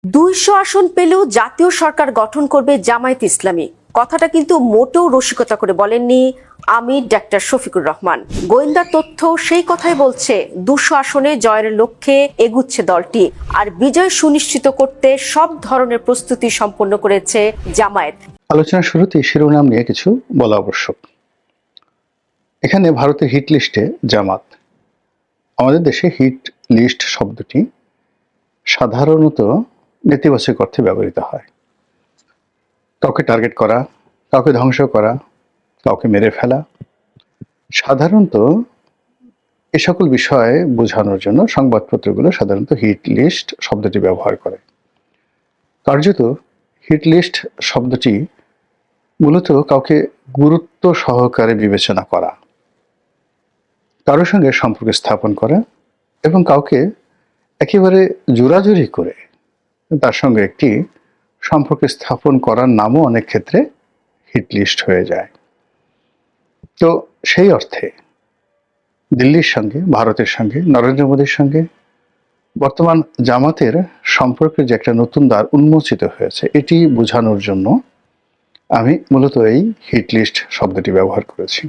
২০০ আসন পেলেও জাতীয় সরকার গঠন করবে জামায়াতে ইসলামী, কথাটা কিন্তু মোটেও রসিকতা করে বলেননি আমির ডাক্তার শফিকুর রহমান। গোয়েন্দা তথ্য সেই কথাই বলছে, ২০০ আসনে জয়ের লক্ষ্যে এগুচ্ছে দলটি, আর বিজয় সুনিশ্চিত করতে সব ধরনের প্রস্তুতি সম্পন্ন করেছে জামায়াত। আলোচনার শুরুতেই শিরোনাম নিয়ে কিছু বলা আবশ্যক। এখানে ভারতের হিট লিস্টে জামাত। আমাদের দেশে হিট লিস্ট শব্দটি সাধারণত নেতিবাচক অর্থে ব্যবহৃত হয়। কাউকে টার্গেট করা, কাউকে ধ্বংস করা, কাউকে মেরে ফেলা। সাধারণত এ সকল বিষয়ে বোঝানোর জন্য সংবাদপত্রগুলো সাধারণত হিট লিস্ট শব্দটি ব্যবহার করে। কার্যত হিট লিস্ট শব্দটি মূলত কাউকে গুরুত্ব সহকারে বিবেচনা করা, কারোর সঙ্গে সম্পর্ক স্থাপন করা এবং কাউকে একেবারে জোরাজুরি করে তার সঙ্গে একটি সম্পর্ক স্থাপন করার নামও অনেক ক্ষেত্রে হিট লিস্ট হয়ে যায়। তো সেই অর্থে দিল্লির সঙ্গে, ভারতের সঙ্গে, নরেন্দ্র মোদীর সঙ্গে বর্তমান জামাতের সম্পর্কের যে একটা নতুন দ্বার উন্মোচিত হয়েছে, এটি বোঝানোর জন্য আমি মূলত এই হিট লিস্ট শব্দটি ব্যবহার করেছি।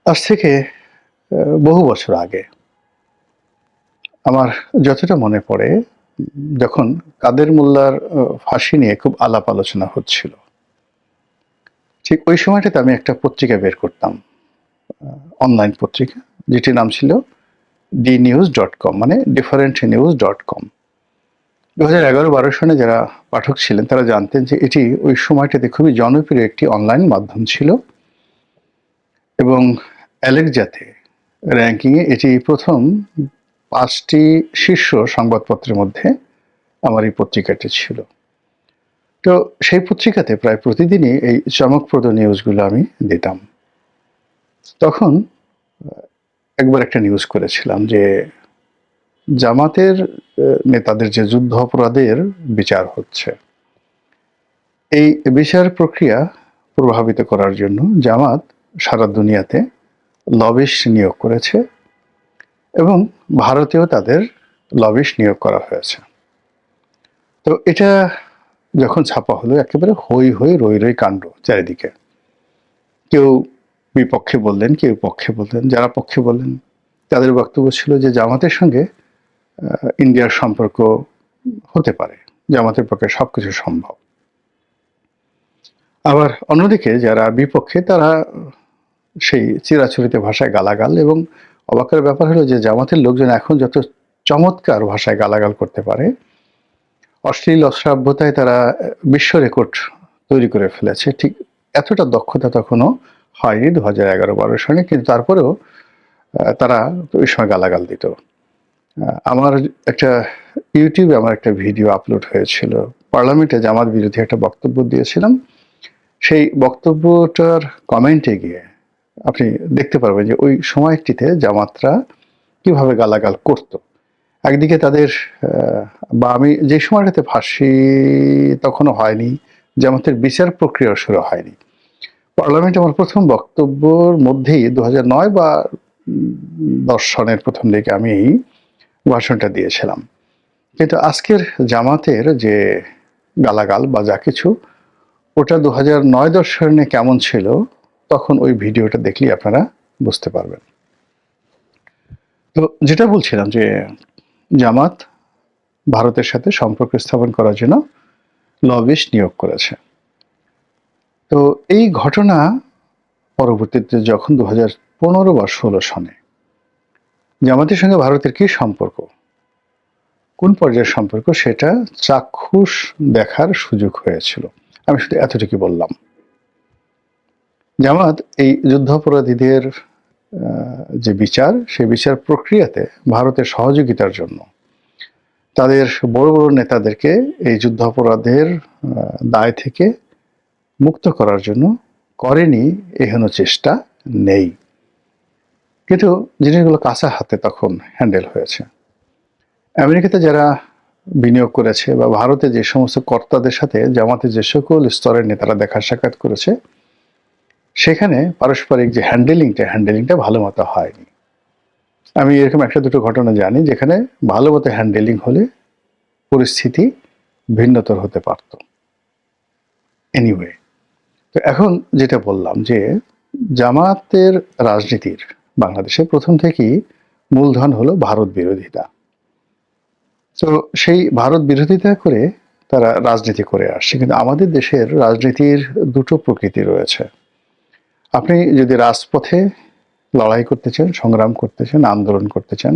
আজ থেকে বহু বছর আগে আমার যতটা মনে পড়ে, যখন কাদের মোল্লার ফাঁসি নিয়ে খুব আলাপ আলোচনা হচ্ছিল, ঠিক ওই সময়টাতে আমি একটা পত্রিকা বের করতাম, অনলাইন পত্রিকা, যেটির নাম ছিল dnews.com, মানে differentnews.com। 2011-12 সনে যারা পাঠক ছিলেন তারা জানতেন যে এটি ওই সময়টাতে খুবই জনপ্রিয় একটি অনলাইন মাধ্যম ছিল এবং অ্যালেক্সাতে র্যাঙ্কিংয়ে এটি প্রথম 5টি শীর্ষ সংবাদপত্রের মধ্যে আমার এই পত্রিকাটি ছিল। তো সেই পত্রিকাতে প্রায় প্রতিদিনই এই চমকপ্রদ নিউজগুলো আমি দিতাম। তখন একবার একটা নিউজ করেছিলাম যে জামাতের নেতাদের যে যুদ্ধ অপরাধের বিচার হচ্ছে, এই বিচার প্রক্রিয়া প্রভাবিত করার জন্য জামাত সারা দুনিয়াতে লবিস্ট নিয়োগ করেছে এবং ভারতেও তাদের লবিস্ট নিয়োগ করা হয়েছে। তো এটা যখন ছাপা হলো, একেবারে হই হই রই রই কাণ্ড চারিদিকে। কেউ বিপক্ষে বললেন, কেউ পক্ষে বললেন। যারা পক্ষে বললেন তাদের বক্তব্য ছিল যে জামাতের সঙ্গে ইন্ডিয়ার সম্পর্ক হতে পারে, জামাতের পক্ষে সবকিছু সম্ভব। আবার অন্যদিকে যারা বিপক্ষে তারা সেই চিরাচরিত ভাষায় গালাগাল, এবং অবাকের ব্যাপার হলো যে জামাতের লোকজন এখন যত চমৎকার ভাষায় গালাগাল করতে পারে, অশ্লীল অশ্রাব্যতায় তারা বিশ্ব রেকর্ড তৈরি করে ফেলেছে, ঠিক এতটা দক্ষতা তখনও হয়নি 2011-12 সনে, কিন্তু তারপরেও তারা ওই সময় গালাগাল দিত। আমার একটা ইউটিউবে আমার একটা ভিডিও আপলোড হয়েছিল, পার্লামেন্টে জামাত বিরোধী একটা বক্তব্য দিয়েছিলাম। সেই বক্তব্যটার কমেন্টে গিয়ে আপনি দেখতে পারবেন যে ওই সময়টিতে জামাতরা কিভাবে গালাগাল করত। একদিকে তাদের বা আমি যে সময়টাতে ফাঁসি তখনও হয়নি, জামাতের বিচার প্রক্রিয়া শুরু হয়নি, পার্লামেন্টে আমার প্রথম বক্তব্যর মধ্যেই 2009 বা 10 সনের প্রথম দিকে আমি এই ভাষণটা দিয়েছিলাম। কিন্তু আজকের জামাতের যে গালাগাল বা যা কিছু, ওটা 2009-10 সনে কেমন ছিল তখন ওই ভিডিওটা দেখলেই আপনারা বুঝতে পারবেন। তো যেটা বলছিলাম যে জামাত ভারতের সাথে সম্পর্ক স্থাপন করার জন্য লবিস্ট নিয়োগ করেছে। তো এই ঘটনা পরবর্তীতে যখন 2015 বা 16 সনে জামাতের সঙ্গে ভারতের কি সম্পর্ক, কোন পর্যায়ের সম্পর্ক, সেটা চাক্ষুষ দেখার সুযোগ হয়েছিল। আমি শুধু এতটুকু বললাম। জামাত এই যুদ্ধাপরাধীদের যে বিচার, সেই বিচার প্রক্রিয়াতে ভারতের সহযোগিতার জন্য তাদের বড় বড় নেতাদেরকে এই যুদ্ধাপরাধের দায় থেকে মুক্ত করার জন্য করেনি এহেন চেষ্টা নেই, কিন্তু জিনিসগুলো কাঁচা হাতে তখন হ্যান্ডেল হয়েছে। আমেরিকাতে যারা বিনিয়োগ করেছে বা ভারতে যে সমস্ত কর্তাদের সাথে জামাতের যে সকল স্তরের নেতারা দেখা সাক্ষাৎ করেছে, সেখানে পারস্পরিক যে হ্যান্ডেলিংটা ভালো মতো হয়নি। আমি এরকম একটা দুটো ঘটনা জানি যেখানে ভালো মতো হ্যান্ডেলিং হলে পরিস্থিতি ভিন্নতর হতে পারত। এনিওয়ে, তো এখন যেটা বললাম যে জামাতের রাজনীতির বাংলাদেশে প্রথম থেকেই মূলধন হলো ভারত বিরোধিতা। তো সেই ভারত বিরোধিতা করে তারা রাজনীতি করে আসছে। কিন্তু আমাদের দেশের রাজনীতির দুটো প্রকৃতি রয়েছে। আপনি যদি রাজপথে লড়াই করতে চান, সংগ্রাম করতে চান, আন্দোলন করতে চান,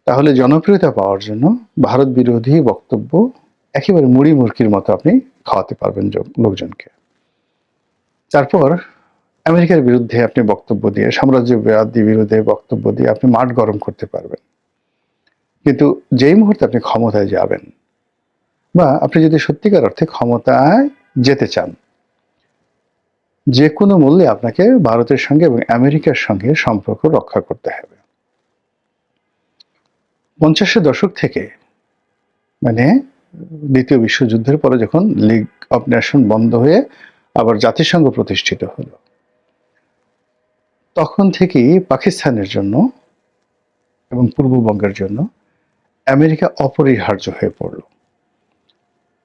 তাহলে জনপ্রিয়তা পাওয়ার জন্য ভারত বিরোধী বক্তব্য একেবারে মুড়ি মুরকির মতো আপনি খাওয়াতে পারবেন লোকজনকে। তারপর আমেরিকার বিরুদ্ধে আপনি বক্তব্য দিয়ে, সাম্রাজ্যবাদী বিরুদ্ধে বক্তব্য দিয়ে আপনি মাঠ গরম করতে পারবেন। কিন্তু যেই মুহূর্তে আপনি ক্ষমতায় যাবেন, বা আপনি যদি সত্যিকার অর্থে ক্ষমতায় যেতে চান, যে কোনো মূল্যে আপনাকে ভারতের সঙ্গে এবং আমেরিকার সঙ্গে সম্পর্ক রক্ষা করতে হবে। 50-এর দশক থেকে, মানে দ্বিতীয় বিশ্বযুদ্ধের পরে যখন লিগ অব নেশন বন্ধ হয়ে আবার জাতিসংঘ প্রতিষ্ঠিত হলো, তখন থেকেই পাকিস্তানের জন্য এবং পূর্ববঙ্গের জন্য আমেরিকা অপরিহার্য হয়ে পড়ল।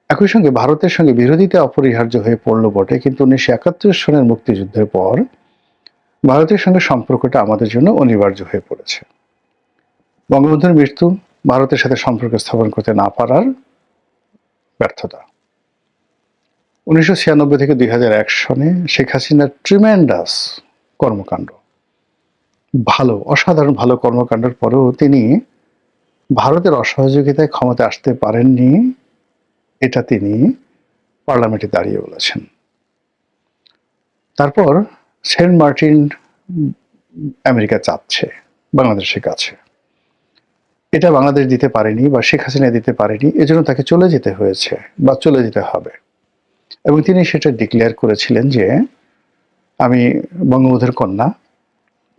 একই সঙ্গে ভারতের সঙ্গে বিরোধিতা অপরিহার্য হয়ে পড়লো বটে, কিন্তু 1971 সনের মুক্তিযুদ্ধের পর ভারতের সঙ্গে সম্পর্কটা আমাদের জন্য অনিবার্য হয়ে পড়েছে। বঙ্গবন্ধুর মৃত্যু, ভারতের সাথে সম্পর্ক স্থাপন করতে না পারার ব্যর্থতা। 1996 থেকে 2001 সনে শেখ হাসিনার ট্রিমেন্ডাস কর্মকাণ্ড, অসাধারণ ভালো কর্মকাণ্ডের পরেও তিনি ভারতের অসহযোগিতায় ক্ষমতা আসতে পারেননি, এটা তিনি পার্লামেন্টে দাঁড়িয়ে বলেছেন। তারপর সেন্ট মার্টিন আমেরিকা চাচ্ছে বাংলাদেশের কাছে, এটা বাংলাদেশ দিতে পারেনি বা শেখ হাসিনা দিতে পারেনি, এজন্য তাকে চলে যেতে হয়েছে বা চলে যেতে হবে। এবং তিনি সেটা ডিক্লেয়ার করেছিলেন যে আমি বঙ্গবন্ধুর কন্যা,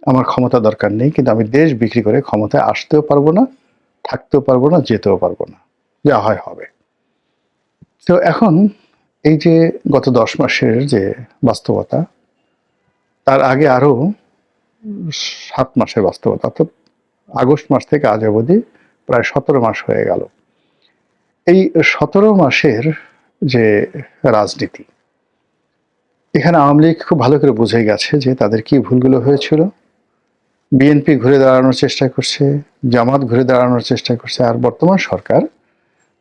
আমার ক্ষমতা দরকার নেই, কিন্তু আমি দেশ বিক্রি করে ক্ষমতায় আসতেও পারবো না, থাকতেও পারবো না, যেতেও পারবো না, যা হয় হবে। তো এখন এই যে গত 10 মাসের যে বাস্তবতা, তার আগে আরো 7 মাসের বাস্তবতা, অর্থাৎ আগস্ট মাস থেকে আজ অবধি প্রায় 17 মাস হয়ে গেল। এই 17 মাসের যে রাজনীতি, এখানে আওয়ামী লীগ খুব ভালো করে বুঝে গেছে যে তাদের কি ভুলগুলো হয়েছিল। বিএনপি ঘুরে দাঁড়ানোর চেষ্টা করছে, জামাত ঘুরে দাঁড়ানোর চেষ্টা করছে, আর বর্তমান সরকার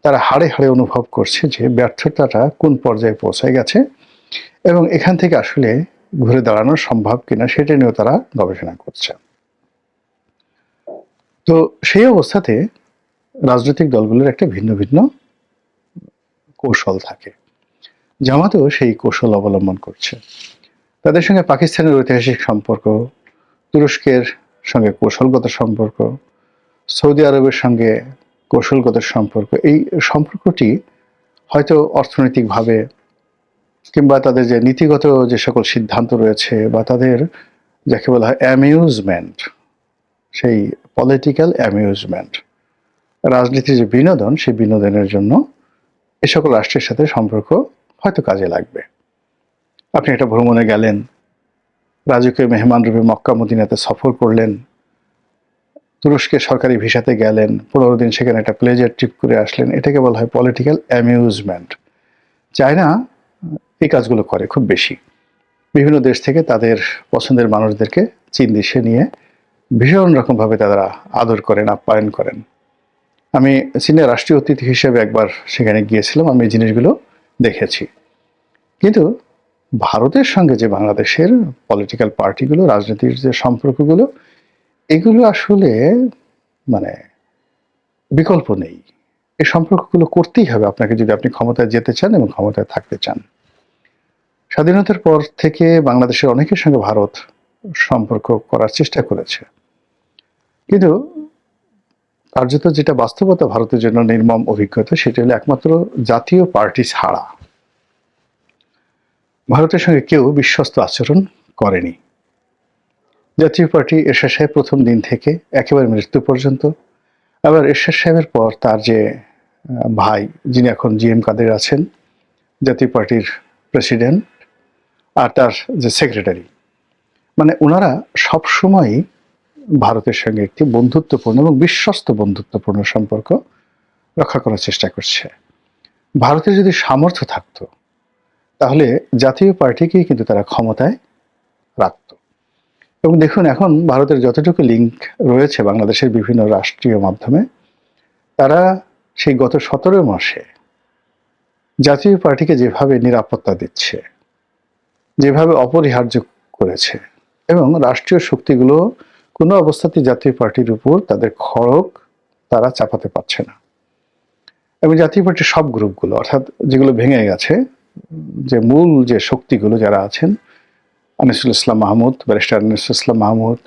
তারা হাড়ে হাড়ে অনুভব করছে যে ব্যর্থতাটা কোন পর্যায়ে পৌঁছে গেছে এবং এখান থেকে আসলে ঘুরে দাঁড়ানো সম্ভব কিনা সেটা নিয়েও তারা গবেষণা করছে। তো সেই অবস্থাতে রাজনৈতিক দলগুলোর একটা ভিন্ন ভিন্ন কৌশল থাকে। জামাতও সেই কৌশল অবলম্বন করছে। তাদের সঙ্গে পাকিস্তানের ঐতিহাসিক সম্পর্ক, তুরস্কের সঙ্গে কৌশলগত সম্পর্ক, সৌদি আরবের সঙ্গে কৌশলগত সম্পর্ক, এই সম্পর্কটি হয়তো অর্থনৈতিকভাবে কিংবা তাদের যে নীতিগত যে সকল সিদ্ধান্ত রয়েছে বা তাদের যাকে বলা হয় অ্যামিউজমেন্ট, সেই পলিটিক্যাল অ্যামিউজমেন্ট, রাজনীতির যে বিনোদন, সেই বিনোদনের জন্য এ সকল রাষ্ট্রের সাথে সম্পর্ক হয়তো কাজে লাগবে। আপনি একটা ভ্রমণে গেলেন, রাজকীয় মেহমান রূপে মক্কা মদিনাতে সফর করলেন, তুরস্কের সরকারি ভিসাতে গেলেন, 15 দিন সেখানে একটা প্লেজার ট্রিপ করে আসলেন, এটাকে বলা হয় পলিটিক্যাল অ্যামিউজমেন্ট। চায়না এই কাজগুলো করে খুব বেশি। বিভিন্ন দেশ থেকে তাদের পছন্দের মানুষদেরকে চীন দেশে নিয়ে ভীষণ রকমভাবে তারা আদর করেন, আপ্যায়ন করেন। আমি চীনের রাষ্ট্রীয় অতিথি হিসেবে একবার সেখানে গিয়েছিলাম, আমি এই জিনিসগুলো দেখেছি। কিন্তু ভারতের সঙ্গে যে বাংলাদেশের পলিটিক্যাল পার্টিগুলো, রাজনীতির যে সম্পর্কগুলো, এগুলো আসলে মানে বিকল্প নেই। এই সম্পর্কগুলো করতেই হবে আপনাকে যদি আপনি ক্ষমতায় যেতে চান এবং ক্ষমতায় থাকতে চান। স্বাধীনতার পর থেকে বাংলাদেশের অনেকের সঙ্গে ভারত সম্পর্ক করার চেষ্টা করেছে, কিন্তু কার্যত যেটা বাস্তবতা ভারতের জন্য নির্মম অভিজ্ঞতা, সেটা হলো একমাত্র জাতীয় পার্টি ছাড়া ভারতের সঙ্গে কেউ বিশ্বস্ত আচরণ করেনি। জাতীয় পার্টি এরশাদ সাহেব প্রথম দিন থেকে একেবারে মৃত্যু পর্যন্ত, আবার এরশাদ সাহেবের পর তার যে ভাই, যিনি এখন জিএম কাদের আছেন, জাতীয় পার্টির প্রেসিডেন্ট, আর তার যে সেক্রেটারি, মানে ওনারা সবসময়ই ভারতের সঙ্গে একটি বন্ধুত্বপূর্ণ এবং বিশ্বস্ত বন্ধুত্বপূর্ণ সম্পর্ক রক্ষা করার চেষ্টা করছে। ভারতের যদি সামর্থ্য থাকতো তাহলে জাতীয় পার্টিকেই কিন্তু তারা ক্ষমতায় রাখত। এবং দেখুন, এখন ভারতের যতটুকু লিঙ্ক রয়েছে বাংলাদেশের বিভিন্ন রাষ্ট্রীয় মাধ্যমে, তারা সেই গত 17 মাসে জাতীয় পার্টিকে যেভাবে নিরাপত্তা দিচ্ছে, যেভাবে অপরিহার্য করেছে, এবং রাষ্ট্রীয় শক্তিগুলো কোনো অবস্থাতেই জাতীয় পার্টির উপর তাদের খড়গ তারা চাপাতে পারছে না। এবং জাতীয় পার্টির সব গ্রুপগুলো, অর্থাৎ যেগুলো ভেঙে গেছে, যে মূল যে শক্তিগুলো যারা আছেন, আনিসুল ইসলাম মাহমুদ, ব্যারিস্টার আনিসুল ইসলাম মাহমুদ,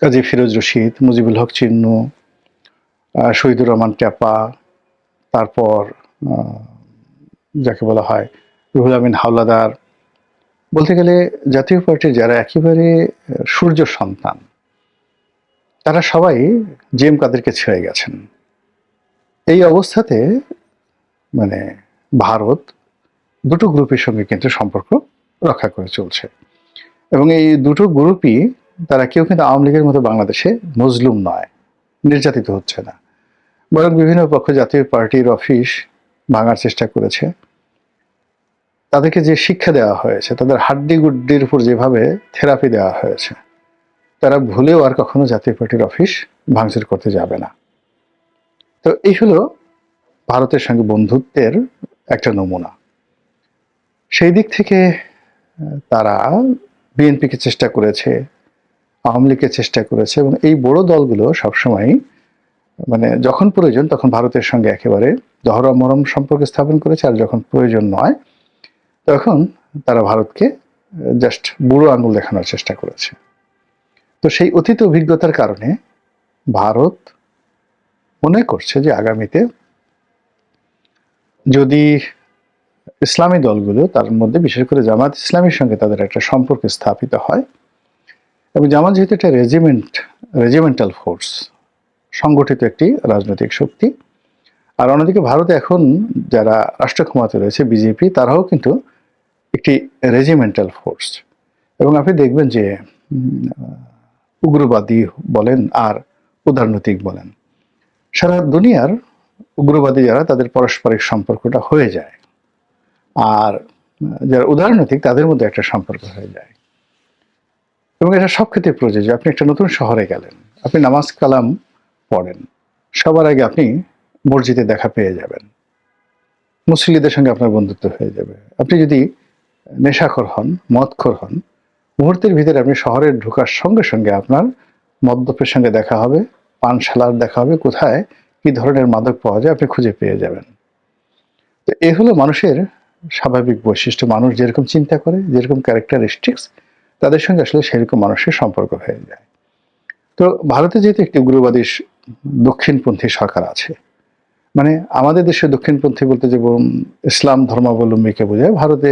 কাজী ফিরোজ রশিদ, মুজিবুল হক চিন্নু, শহীদুর রহমান ট্যাপা, তারপর যাকে বলা হয় রুহুল আমিন হাওলাদার, বলতে গেলে জাতীয় পার্টির যারা একেবারে সূর্য সন্তান, তারা সবাই জেএম কাদেরকে ছেড়ে গেছেন। এই অবস্থাতে মানে ভারত দুটো গ্রুপের সঙ্গে কিন্তু সম্পর্ক রক্ষা করে চলছে, এবং এই দুটো গ্রুপই তারা কেউ কিন্তু আওয়ামী লীগের মতো বাংলাদেশে মজলুম নয়, নির্যাতিত হচ্ছে না, বরং বিভিন্ন পক্ষ জাতীয় পার্টির অফিস ভাঙার চেষ্টা করেছে। তাদেরকে যে শিক্ষা দেওয়া হয়েছে, তাদের হাড্ডি গুড্ডির উপর যেভাবে থেরাপি দেওয়া হয়েছে, তারা ভুলেও আর কখনো জাতীয় পার্টির অফিস ভাঙচুর করতে যাবে না। তো এই হলো ভারতের সঙ্গে বন্ধুত্বের একটা নমুনা। সেই দিক থেকে তারা বিএনপিকে চেষ্টা করেছে, আওয়ামী লীগকে চেষ্টা করেছে, এবং এই বড় দলগুলো সবসময় মানে যখন প্রয়োজন তখন ভারতের সঙ্গে একেবারে দহরা মরম সম্পর্ক স্থাপন করেছে, আর যখন প্রয়োজন নয় তখন তারা ভারতকে জাস্ট বুড়ো আঙুল দেখানোর চেষ্টা করেছে। তো সেই অতীত অভিজ্ঞতার কারণে ভারত মনে করছে যে আগামীতে যদি ইসলামী দলগুলো, তার মধ্যে বিশেষ করে জামাত ইসলামীর সঙ্গে তাদের একটা সম্পর্ক স্থাপিত হয়, এবং জামাত যেহেতু একটা রেজিমেন্টাল ফোর্স, সংগঠিত একটি রাজনৈতিক শক্তি, আর অন্যদিকে ভারতে এখন যারা রাষ্ট্র ক্ষমতায় রয়েছে বিজেপি, তারাও কিন্তু একটি রেজিমেন্টাল ফোর্স। এবং আপনি দেখবেন যে উগ্রবাদী বলেন আর উদারনৈতিক বলেন, সারা দুনিয়ার উগ্রবাদী যারা, তাদের পারস্পরিক সম্পর্কটা হয়ে যায়, আর যারা উদারনৈতিক তাদের মধ্যে একটা সম্পর্ক হয়ে যায়। এবং এটা সব ক্ষেত্রে প্রযোজ্য। আপনি একটা নতুন শহরে গেলেন, আপনি নামাজ কালাম পড়েন, সবার আগে আপনি মসজিদে দেখা পেয়ে যাবেন, মুসল্লিদের সঙ্গে আপনার বন্ধুত্ব হয়ে যাবে। আপনি যদি নেশাখোর হন, মদখোর হন, মুহূর্তের ভিতরে আপনি শহরে ঢোকার সঙ্গে সঙ্গে আপনার মদ্যপের সঙ্গে দেখা হবে, পানশালার দেখা হবে, কোথায় কি ধরনের মাদক পাওয়া যায় আপনি খুঁজে পেয়ে যাবেন। তো এ হলো মানুষের স্বাভাবিক বৈশিষ্ট্য। মানুষ যেরকম চিন্তা করে, যেরকম ক্যারেক্টারিস্টিক্স, তাদের সঙ্গে আসলে সেরকম মানুষের সম্পর্ক হয়ে যায়। তো ভারতে যেহেতু একটি উগ্রবাদী দক্ষিণপন্থী সরকার আছে, মানে আমাদের দেশে দক্ষিণপন্থী বলতে যে ইসলাম ধর্মাবলম্বীকে বোঝায়, ভারতে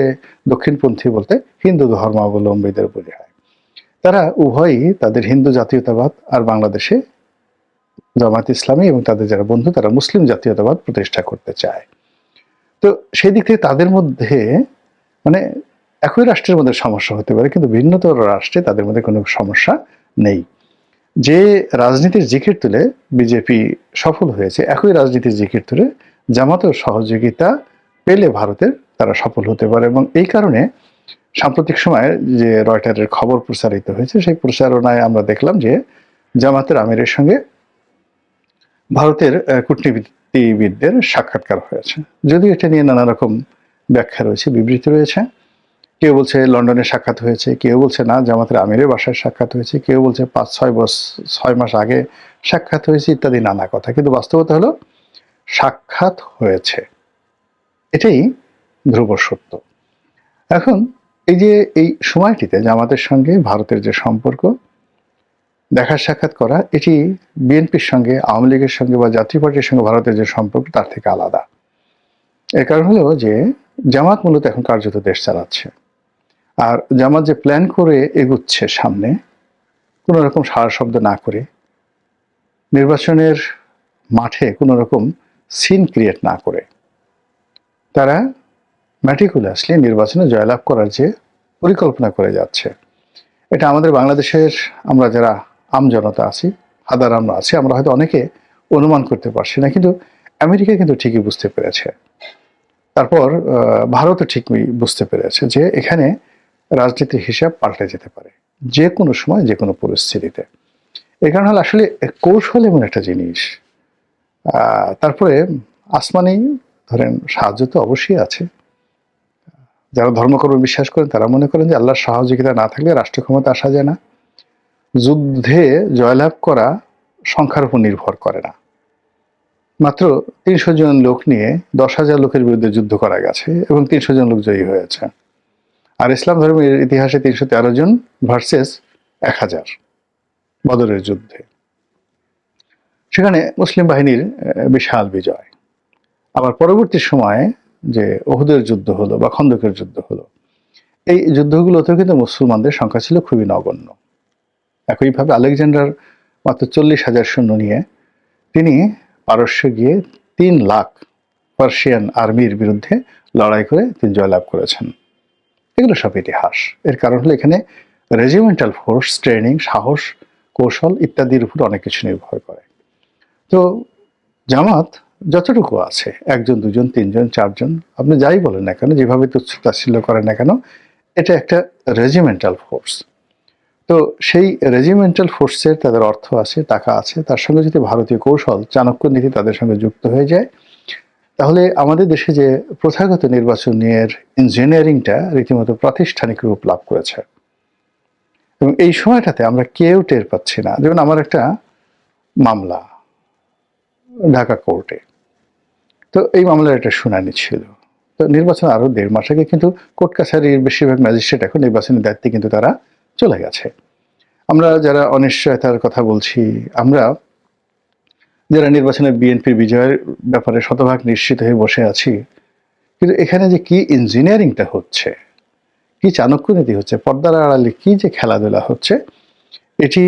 দক্ষিণপন্থী বলতে হিন্দু ধর্মাবলম্বীদের বোঝায়। তারা উভয়ই তাদের হিন্দু জাতীয়তাবাদ আর বাংলাদেশে জামায়াত ইসলামী এবং তাদের যারা বন্ধু তারা মুসলিম জাতীয়তাবাদ প্রতিষ্ঠা করতে চায়। তো সেই দিক থেকে তাদের মধ্যে মানে একই রাষ্ট্রের মধ্যে সমস্যা হতে পারে, কিন্তু ভিন্নতর রাষ্ট্রে তাদের মধ্যে কোনো সমস্যা নেই। যে রাজনীতির জিকির তুলে বিজেপি সফল হয়েছে, একই রাজনীতির জিকির তুলে জামাতের সহযোগিতা পেলে ভারতের তারা সফল হতে পারে। এবং এই কারণে সাম্প্রতিক সময়ে যে রয়টারের খবর প্রচারিত হয়েছে, সেই প্রচারণায় আমরা দেখলাম যে জামাতের আমিরের সঙ্গে ভারতের কূটনীতিবিদদের সাক্ষাৎকার হয়েছে। যদিও এটা নিয়ে নানা রকম ব্যাখ্যা রয়েছে, বিবৃতি রয়েছে। কেউ বলছে লন্ডনে সাক্ষাৎ হয়েছে, কেউ বলছে না জামাতের আমিরের বাসায় সাক্ষাৎ হয়েছে, কেউ বলছে 5-6 মাস আগে সাক্ষাৎ হয়েছে, ইত্যাদি নানা কথা। কিন্তু বাস্তবতা হলো সাক্ষাৎ হয়েছে, এটাই ধ্রুব সত্য। এখন এই যে এই সময়টিতে জামাতের সঙ্গে ভারতের যে সম্পর্ক, দেখা সাক্ষাৎ করা, এটি বিএনপির সঙ্গে, আওয়ামী লীগের সঙ্গে বা জাতীয় পার্টির সঙ্গে ভারতের যে সম্পর্ক তার থেকে আলাদা। এর কারণ হলো যে জামাত মূলত এখন কার্যত দেশ চালাচ্ছে, আর জামাত যে প্ল্যান করে এগুচ্ছে সামনে, কোনো রকম সারা শব্দ না করে, নির্বাচনের মাঠে কোনো রকম সিন ক্রিয়েট না করে, তারা ম্যাটিকুলাসলি নির্বাচনে জয়লাভ করার যে পরিকল্পনা করে যাচ্ছে, এটা আমাদের বাংলাদেশের আমরা যারা আমজনতা আছি, সাধারণ আমরা আছি, আমরা হয়তো অনেকে অনুমান করতে পারছি না, কিন্তু আমেরিকা কিন্তু ঠিকই বুঝতে পেরেছে। তারপর ভারতও ঠিকই বুঝতে পেরেছে যে এখানে রাজনীতির হিসাব পাল্টে যেতে পারে যে কোনো সময়, যে কোনো পরিস্থিতিতে। এই কারণে হলো আসলে কৌশল এমন একটা জিনিস। তারপরে আসমানি ধরেন সাহায্য তো অবশ্যই আছে। যারা ধর্মকর্মে বিশ্বাস করেন তারা মনে করেন যে আল্লাহর সহযোগিতা না থাকলে রাষ্ট্র ক্ষমতা আসা যায় না। যুদ্ধে জয়লাভ করা সংখ্যার উপর নির্ভর করে না। মাত্র ৩০০ জন লোক নিয়ে ১০,০০০ লোকের বিরুদ্ধে যুদ্ধ করা গেছে এবং ৩০০ জন লোক জয়ী হয়েছে। আর ইসলাম ধর্মের ইতিহাসে ৩১৩ জন ভার্সেস ১,০০০ বদরের যুদ্ধে। সেখানে মুসলিম বাহিনীর বিশাল বিজয়। আবার পরবর্তী সময়ে যে উহুদের যুদ্ধ হলো বা খন্দকের যুদ্ধ হলো, এই যুদ্ধগুলোতেও কিন্তু মুসলমানদের সংখ্যা ছিল খুবই নগণ্য। একইভাবে আলেকজান্ডার মাত্র ৪০,০০০ সৈন্য নিয়ে তিনি পারস্যে গিয়ে ৩ লাখ পার্সিয়ান আর্মির বিরুদ্ধে লড়াই করে তিনি জয়লাভ করেছেন। এগুলো সব ইতিহাস। এর কারণ হলো এখানে রেজিমেন্টাল ফোর্স, ট্রেনিং, সাহস, কৌশল ইত্যাদির উপর অনেক কিছু নির্ভর করে। তো জামাত যতটুকু আছে, ১ জন, ২ জন, ৩ জন, ৪ জন, আপনি যাই বলেন না কেন, যেভাবে তুচ্ছ-তাচ্ছিল্য করেন না কেন, এটা একটা রেজিমেন্টাল ফোর্স। তো সেই রেজিমেন্টাল ফোর্সের তাদের অর্থ আছে, টাকা আছে, তার সঙ্গে যদি ভারতীয় কৌশল, চাণক্য নীতি তাদের সঙ্গে যুক্ত হয়ে যায়, তাহলে আমাদের দেশে যে প্রথাগত নির্বাচনের ইঞ্জিনিয়ারিংটা রীতিমতো প্রাতিষ্ঠানিক রূপ লাভ করেছে। এবং এই সময়টাতে আমরা কেউ টের পাচ্ছি না। যেমন আমার একটা মামলা ঢাকা কোর্টে, তো এই মামলার একটা শুনানি ছিল। তো নির্বাচন আরো ১.৫ মাস আগে, কিন্তু কোর্ট কাছারির বেশিরভাগ ম্যাজিস্ট্রেট এখন নির্বাচনের দায়িত্বে কিন্তু তারা চলে গেছে। আমরা যারা অনিশ্চয়তার কথা বলছি, আমরা যারা নির্বাচনে বিএনপির বিজয়ের ব্যাপারে শতভাগ নিশ্চিত হয়ে বসে আছি, কিন্তু এখানে যে কি ইঞ্জিনিয়ারিংটা হচ্ছে, কি চাণক্য নীতি হচ্ছে, পর্দার আড়ালে কি যে খেলাধুলা হচ্ছে, এটি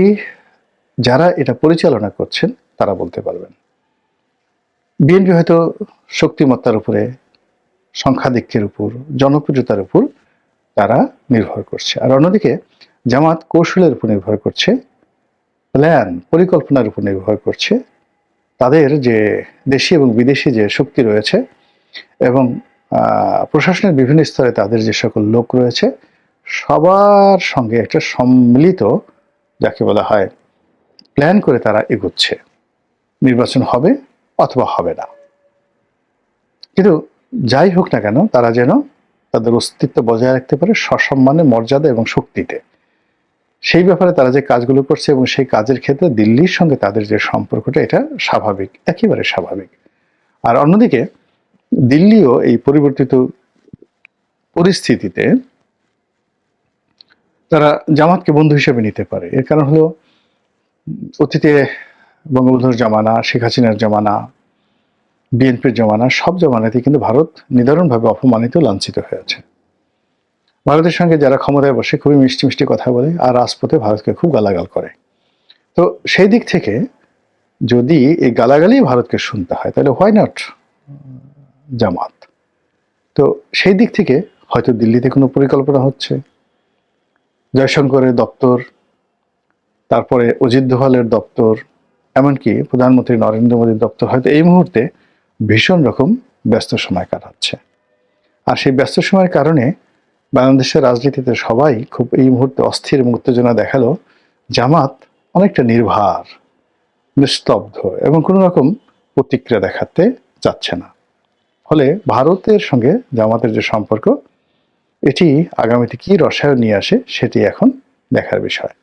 যারা এটা পরিচালনা করছেন তারা বলতে পারবেন। বিএনপি হয়তো শক্তিমত্তার উপরে, সংখ্যাধিক্যের উপর, জনপ্রিয়তার উপর তারা নির্ভর করছে, আর অন্যদিকে জামাত কৌশলের উপর নির্ভর করছে, প্ল্যান, পরিকল্পনার উপর নির্ভর করছে। তাদের যে দেশি এবং বিদেশি যে শক্তি রয়েছে এবং প্রশাসনের বিভিন্ন স্তরে তাদের যে সকল লোক রয়েছে, সবার সঙ্গে একটা সম্মিলিত, যাকে বলা হয়, প্ল্যান করে তারা এগোচ্ছে। নির্বাচন হবে অথবা হবে না, কিন্তু যাই হোক না কেন তারা যেন তাদের অস্তিত্ব বজায় রাখতে পারে সসম্মানে, মর্যাদা এবং শক্তিতে। সেই ব্যাপারে তারা যে কাজগুলো করছে এবং সেই কাজের ক্ষেত্রে দিল্লির সঙ্গে তাদের যে সম্পর্কটা, এটা স্বাভাবিক, একেবারে স্বাভাবিক। আর অন্যদিকে দিল্লিও এই পরিবর্তিত পরিস্থিতিতে তারা জামাতকে বন্ধু হিসেবে নিতে পারে। এর কারণ হলো অতীতে বঙ্গবন্ধুর জামানা, শেখ হাসিনার জামানা, বিএনপির জামানা, সব জামানাতেই কিন্তু ভারত নিদারুণভাবে অপমানিত, লাঞ্ছিত হয়েছে। ভারতের সঙ্গে যারা ক্ষমতায় বসে খুবই মিষ্টি মিষ্টি কথা বলে আর রাজপথে ভারতকে খুব গালাগাল করে। তো সেই দিক থেকে যদি এই গালাগালি ভারতকে শুনতে হয়, তাহলে হোয়াই নট জামাত? তো সেই দিক থেকে হয়তো দিল্লিতে কোনো পরিকল্পনা হচ্ছে, জয়শঙ্করের দপ্তর, তারপরে অজিত দোভালের দপ্তর, এমনকি প্রধানমন্ত্রী নরেন্দ্র মোদীর দপ্তর হয়তো এই মুহূর্তে ভীষণ রকম ব্যস্ত সময় কাটাচ্ছে। আর সেই ব্যস্ত সময়ের কারণে বাংলাদেশের রাজনীতিতে সবাই খুব এই মুহূর্তে অস্থির এবং উত্তেজনা দেখালো। জামাত অনেকটা নির্ভার, নিস্তব্ধ এবং কোনো রকম প্রতিক্রিয়া দেখাতে চাচ্ছে না। ফলে ভারতের সঙ্গে জামাতের যে সম্পর্ক, এটি আগামীতে কি রসায়ন নিয়ে আসে সেটি এখন দেখার বিষয়।